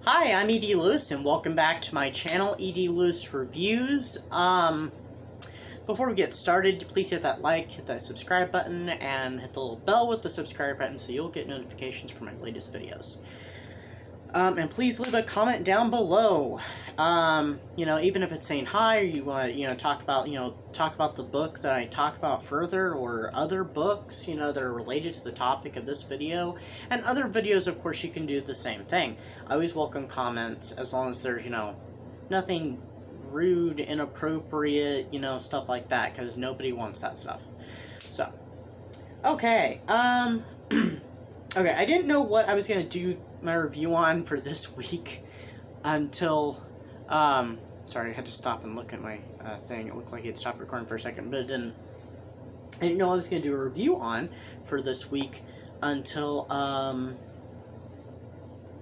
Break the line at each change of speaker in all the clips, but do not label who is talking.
Hi, I'm E.D. Lewis, and welcome back to my channel, E.D. Lewis Reviews. Before we get started, please hit that like, hit that subscribe button, and hit the little bell with the subscribe button so you'll get notifications for my latest videos. And please leave a comment down below. Even if it's saying hi, or you want to, talk about the book that I talk about further, or other books, that are related to the topic of this video, and other videos, of course, you can do the same thing. I always welcome comments, as long as there's, nothing rude, inappropriate, stuff like that, because nobody wants that stuff. So, okay, okay, I didn't know what I was going to do my review on for this week until, sorry, I had to stop and look at my thing. It looked like it stopped recording for a second, but it didn't. I didn't know I was going to do a review on for this week until,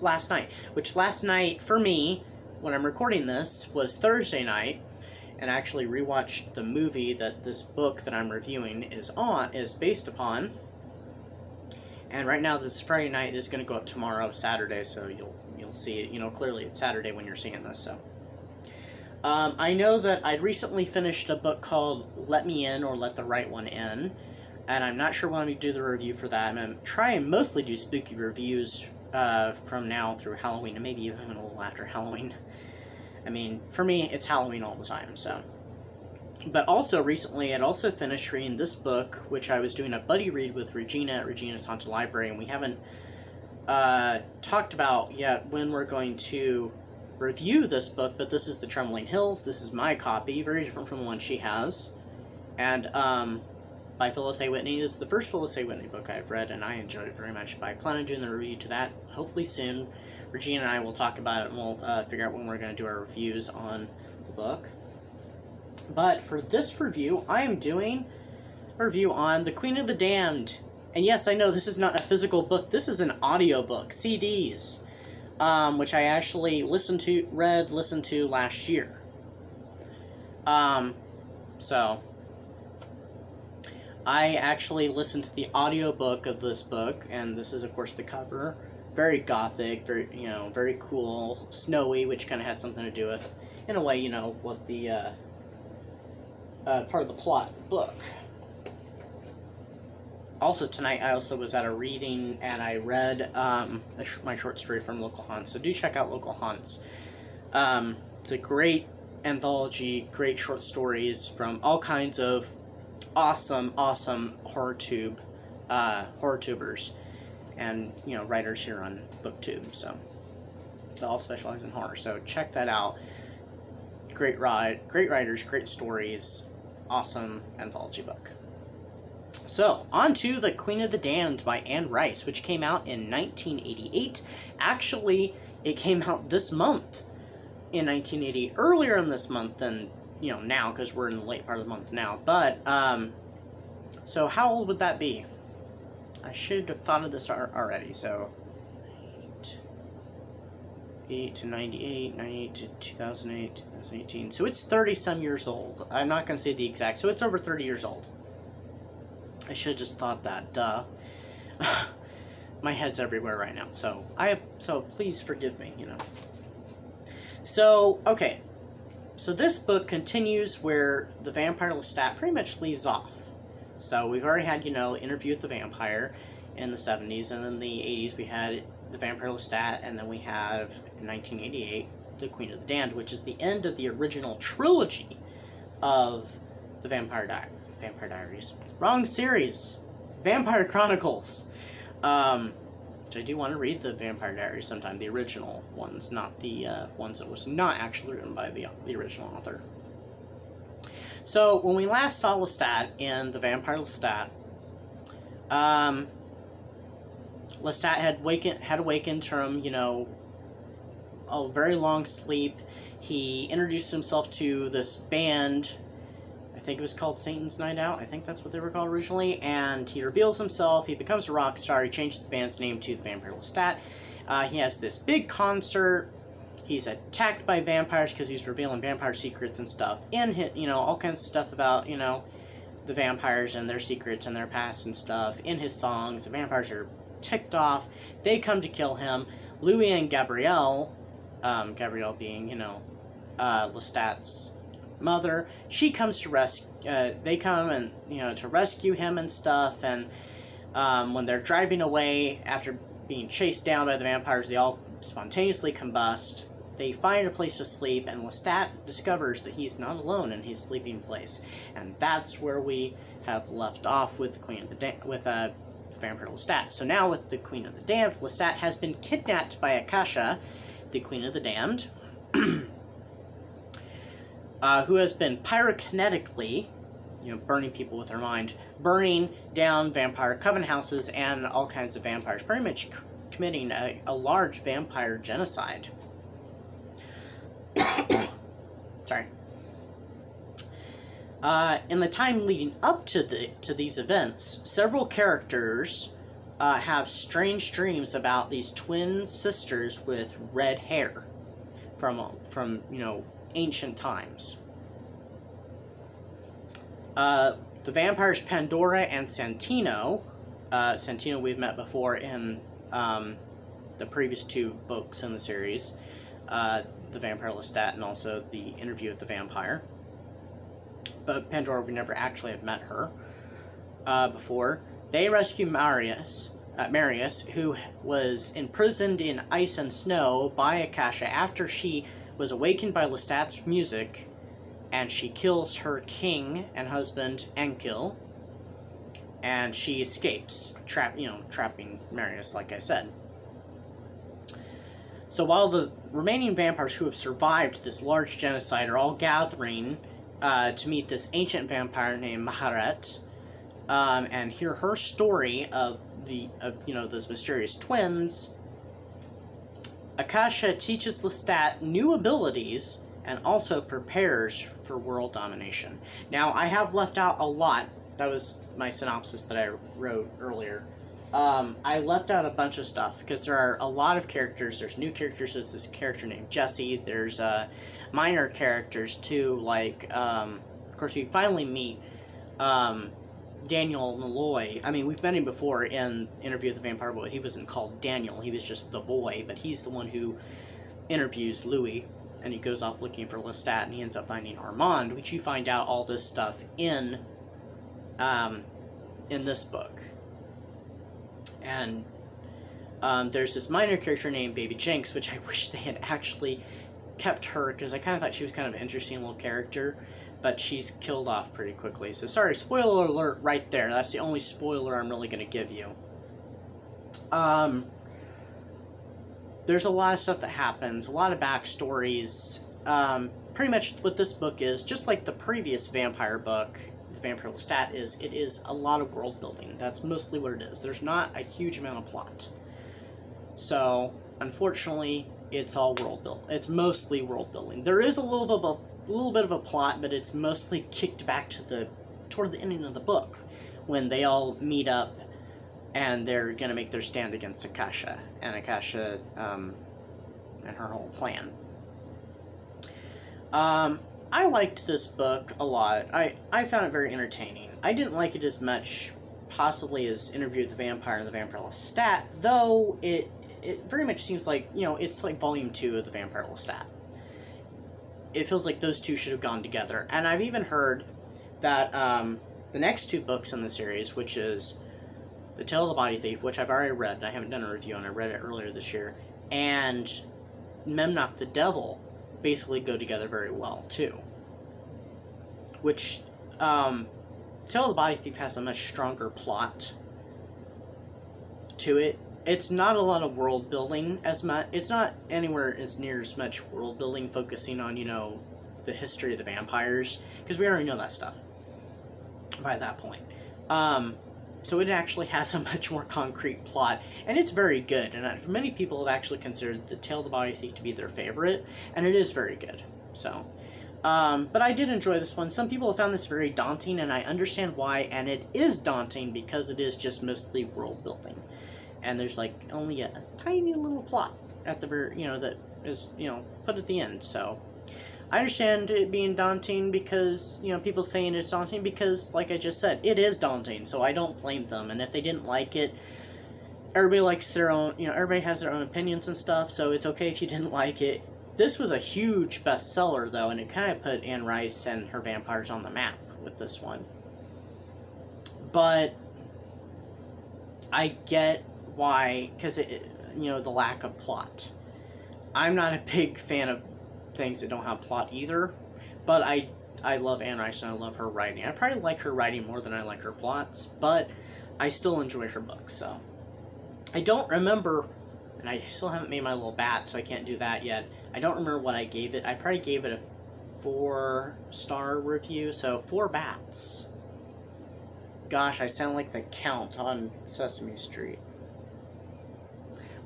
last night. Which last night, for me, when I'm recording this, was Thursday night, and I actually rewatched the movie that this book that I'm reviewing is based upon. And right now, this is Friday night. This is going to go up tomorrow, Saturday, so you'll see it. Clearly it's Saturday when you're seeing this. So, I know that I recently finished a book called "Let Me In" or "Let the Right One In," and I'm not sure when I'm going to do the review for that. I'm going to try and mostly do spooky reviews from now through Halloween, and maybe even a little after Halloween. I mean, for me, it's Halloween all the time. So. But also, recently, I'd also finished reading this book, which I was doing a buddy read with Regina at Regina's Haunted Library, and we haven't talked about yet when we're going to review this book, but this is The Trembling Hills. This is my copy, very different from the one she has, and by Phyllis A. Whitney. This is the first Phyllis A. Whitney book I've read, and I enjoyed it very much, but I plan on doing the review to that, hopefully soon. Regina and I will talk about it, and we'll figure out when we're going to do our reviews on the book. But for this review, I am doing a review on The Queen of the Damned. And yes, I know this is not a physical book. This is an audiobook, CDs, which I actually listened to last year. So I actually listened to the audiobook of this book, and this is, of course, the cover. Very gothic, very cool, snowy, which kind of has something to do with, in a way, what the part of the plot of the book. Also tonight, I also was at a reading, and I read my short story from Local Haunts, so do check out Local Haunts. The great anthology, great short stories from all kinds of awesome HorrorTubers, and, writers here on BookTube, so they all specialize in horror, so check that out. Great writers, great stories, awesome anthology book. So, on to The Queen of the Damned by Anne Rice, which came out in 1988. Actually, it came out this month in 1980, earlier in this month than, now, because we're in the late part of the month now. But, so how old would that be? I should have thought of this already, so 8 to 98, 98 to 2008, 2018. So it's 30-some years old. I'm not going to say the exact, so it's over 30 years old. I should have just thought that, duh. My head's everywhere right now, so please forgive me, So, okay. So this book continues where the vampire Lestat pretty much leaves off. So we've already had, Interview with the Vampire in the 70s, and in the 80s we had The Vampire Lestat, and then we have, in 1988, The Queen of the Damned, which is the end of the original trilogy of the Vampire Diaries. Wrong series! Vampire Chronicles! Which I do want to read the Vampire Diaries sometime, the original ones, not the ones that was not actually written by the original author. So, when we last saw Lestat in The Vampire Lestat, Lestat had awakened from, a very long sleep. He introduced himself to this band. I think it was called Satan's Night Out. I think that's what they were called originally. And he reveals himself. He becomes a rock star. He changes the band's name to The Vampire Lestat. He has this big concert. He's attacked by vampires because he's revealing vampire secrets and stuff. And, all kinds of stuff about, the vampires and their secrets and their past and stuff. In his songs, the vampires are ticked off. They come to kill him. Louis and Gabrielle Gabrielle being, Lestat's mother. She comes to they come and, to rescue him and stuff, and when they're driving away after being chased down by the vampires, they all spontaneously combust. They find a place to sleep, and Lestat discovers that he's not alone in his sleeping place, and that's where we have left off with the Queen of the Vampire Lestat. So now with the Queen of the Damned, Lestat has been kidnapped by Akasha, the Queen of the Damned, who has been pyrokinetically, burning people with her mind, burning down vampire coven houses and all kinds of vampires, pretty much committing a large vampire genocide. Sorry. In the time leading up to these events, several characters have strange dreams about these twin sisters with red hair from ancient times. The vampires Pandora and Santino. Santino we've met before in the previous 2 books in the series, The Vampire Lestat and also The Interview with the Vampire. But Pandora, we never actually have met her before. They rescue Marius, who was imprisoned in ice and snow by Akasha after she was awakened by Lestat's music, and she kills her king and husband, Enkil, and she escapes, trapping Marius, like I said. So while the remaining vampires who have survived this large genocide are all gathering to meet this ancient vampire named Maharet, and hear her story of those mysterious twins, Akasha teaches Lestat new abilities and also prepares for world domination. Now, I have left out a lot. That was my synopsis that I wrote earlier. I left out a bunch of stuff because there are a lot of characters. There's new characters. There's this character named Jesse. There's minor characters too, like, of course, we finally meet Daniel Malloy. I mean, we've met him before in Interview with the Vampire, but he wasn't called Daniel. He was just the boy, but he's the one who interviews Louis, and he goes off looking for Lestat, and he ends up finding Armand, which you find out all this stuff in this book. And there's this minor character named Baby Jinx, which I wish they had actually kept her, because I kind of thought she was kind of an interesting little character, but she's killed off pretty quickly. So sorry, spoiler alert right there. That's the only spoiler I'm really going to give you. There's a lot of stuff that happens, a lot of backstories. Pretty much what this book is, just like the previous vampire book, The Vampire Lestat, it is a lot of world building. That's mostly what it is. There's not a huge amount of plot. So, unfortunately, it's all world building. It's mostly world building. There is a little bit of a plot, but it's mostly kicked back to toward the ending of the book, when they all meet up and they're going to make their stand against Akasha, and Akasha, and her whole plan. I liked this book a lot. I found it very entertaining. I didn't like it as much, possibly, as Interview with the Vampire and The Vampire Lestat, though it very much seems like, it's like Volume 2 of The Vampire Lestat. It feels like those two should have gone together. And I've even heard that the next 2 books in the series, which is The Tale of the Body Thief, which I've already read, and I haven't done a review on, I read it earlier this year, and Memnoch the Devil, basically go together very well, too. Which, Tale of the Body Thief has a much stronger plot to it. It's not a lot of world building as much. It's not anywhere as near as much world building focusing on, the history of the vampires, because we already know that stuff by that point. So it actually has a much more concrete plot, and it's very good, and many people have actually considered The Tale of the Body Thief to be their favorite, and it is very good. So, but I did enjoy this one. Some people have found this very daunting, and I understand why, and it is daunting because it is just mostly world building. And there's, like, only a tiny little plot at the very, that is, put at the end. So, I understand it being daunting because, people saying it's daunting because, like I just said, it is daunting. So I don't blame them. And if they didn't like it, everybody likes their own, everybody has their own opinions and stuff, so it's okay if you didn't like it. This was a huge bestseller, though, and it kind of put Anne Rice and her vampires on the map with this one. But I get why, because the lack of plot. I'm not a big fan of things that don't have plot either, but I love Anne Rice and I love her writing. I probably like her writing more than I like her plots, but I still enjoy her books, so. I don't remember, and I still haven't made my little bat, so I can't do that yet. I don't remember what I gave it. I probably gave it a 4-star review, so 4 bats. Gosh, I sound like the Count on Sesame Street.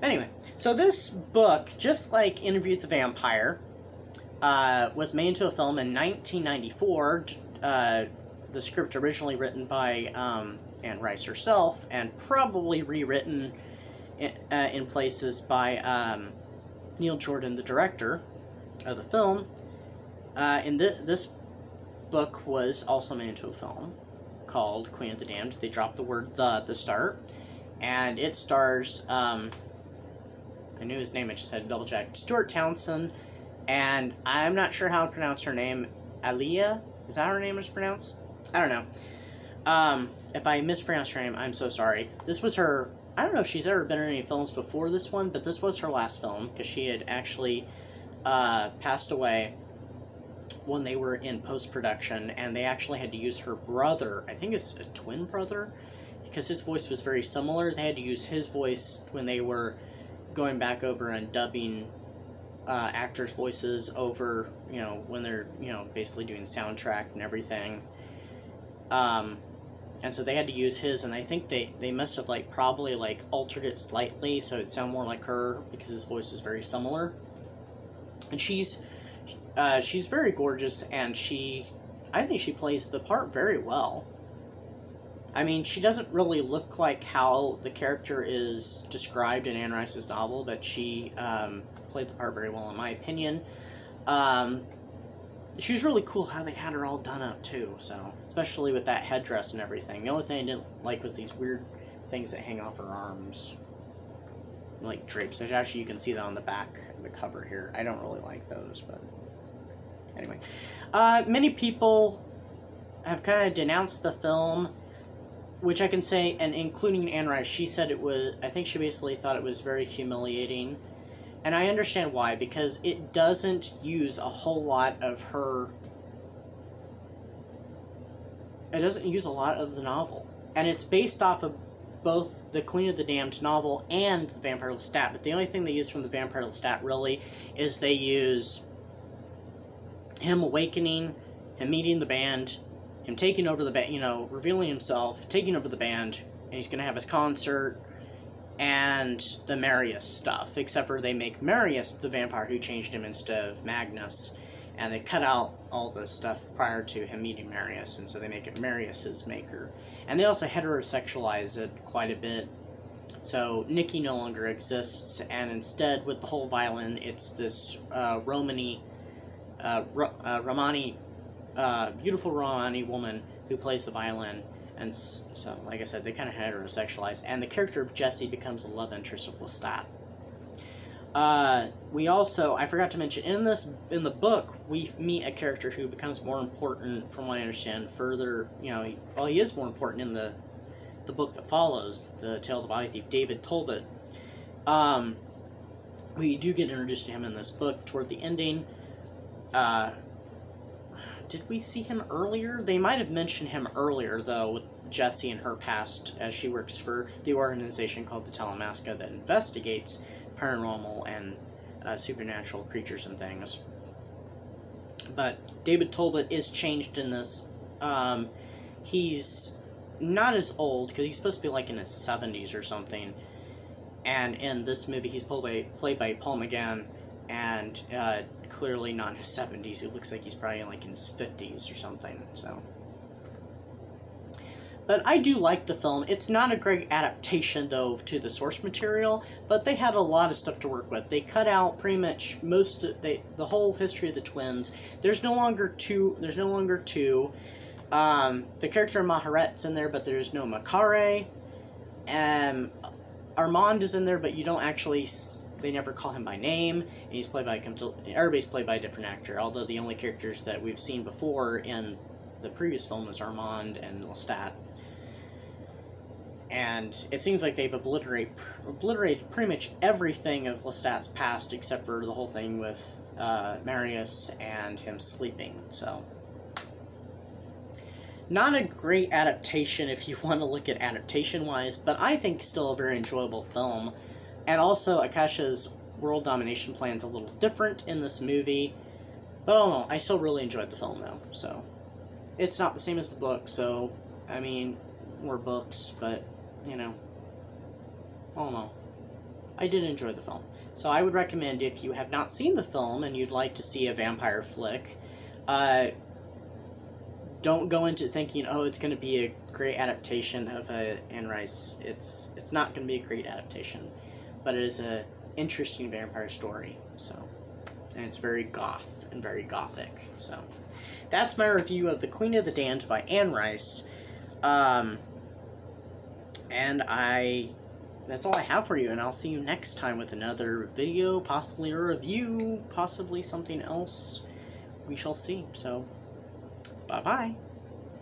Anyway, so this book, just like Interview with the Vampire, was made into a film in 1994. The script originally written by Anne Rice herself, and probably rewritten in places by Neil Jordan, the director of the film. And this book was also made into a film called Queen of the Damned. They dropped the word "the" at the start, and it stars, I knew his name, I just had to double check, Stuart Townsend, and I'm not sure how to pronounce her name, Aaliyah? Is that how her name is pronounced? I don't know. If I mispronounced her name, I'm so sorry. This was her, I don't know if she's ever been in any films before this one, but this was her last film, because she had actually passed away when they were in post-production, and they actually had to use her brother, I think it's a twin brother, because his voice was very similar. They had to use his voice when they were going back over and dubbing actors' voices over, when they're, basically doing soundtrack and everything. And so they had to use his, and I think they must have, probably, altered it slightly so it'd sound more like her, because his voice is very similar. And she's very gorgeous, and I think she plays the part very well. I mean, she doesn't really look like how the character is described in Anne Rice's novel, but she played the part very well, in my opinion. She was really cool how they had her all done up, too, so, especially with that headdress and everything. The only thing I didn't like was these weird things that hang off her arms, like drapes. Actually, you can see that on the back of the cover here. I don't really like those, but anyway. Many people have kind of denounced the film, which I can say, and including Anne Rice, she said it was, I think she basically thought it was very humiliating. And I understand why, because it doesn't use a whole lot of her... It doesn't use a lot of the novel. And it's based off of both the Queen of the Damned novel and the Vampire Lestat. But the only thing they use from the Vampire Lestat, really, is they use him awakening, him meeting the band, him taking over the band, revealing himself, taking over the band, and he's going to have his concert, and the Marius stuff, except for they make Marius the vampire who changed him instead of Magnus, and they cut out all the stuff prior to him meeting Marius, and so they make it Marius his maker. And they also heterosexualize it quite a bit, so Nikki no longer exists, and instead, with the whole violin, it's this Romani, beautiful Romani woman who plays the violin. And so, like I said, they kind of heterosexualize, and the character of Jesse becomes a love interest of Lestat. We also, I forgot to mention, in the book, we meet a character who becomes more important, from what I understand, further, he is more important in the book that follows, The Tale of the Body Thief, David Talbot. We do get introduced to him in this book toward the ending. Did we see him earlier? They might have mentioned him earlier, though, with Jessie and her past, as she works for the organization called the Talamasca that investigates paranormal and supernatural creatures and things. But David Talbot is changed in this. He's not as old, because he's supposed to be in his 70s or something. And in this movie, he's played by Paul McGann, and clearly not in his 70s. It looks like he's probably in his 50s or something, so. But I do like the film. It's not a great adaptation, though, to the source material, but they had a lot of stuff to work with. They cut out pretty much the whole history of the twins. There's no longer two. The character Maharet's in there, but there's no Makare. Armand is in there, but you don't actually, they never call him by name, and he's played by, everybody's played by a different actor, although the only characters that we've seen before in the previous film was Armand and Lestat. And it seems like they've obliterated pretty much everything of Lestat's past, except for the whole thing with Marius and him sleeping, so... Not a great adaptation if you want to look at adaptation-wise, but I think still a very enjoyable film. And also, Akasha's world domination plan's a little different in this movie. But I don't know, I still really enjoyed the film, though. So, it's not the same as the book, so, I mean, more books, but, you know, I don't know. I did enjoy the film. So I would recommend, if you have not seen the film and you'd like to see a vampire flick, don't go into thinking, oh, it's going to be a great adaptation of Anne Rice. It's not going to be a great adaptation, but it is a interesting vampire story. So, and it's very goth and very gothic. So, that's my review of The Queen of the Damned by Anne Rice. And that's all I have for you, and I'll see you next time with another video, possibly a review, possibly something else. We shall see. So, bye-bye.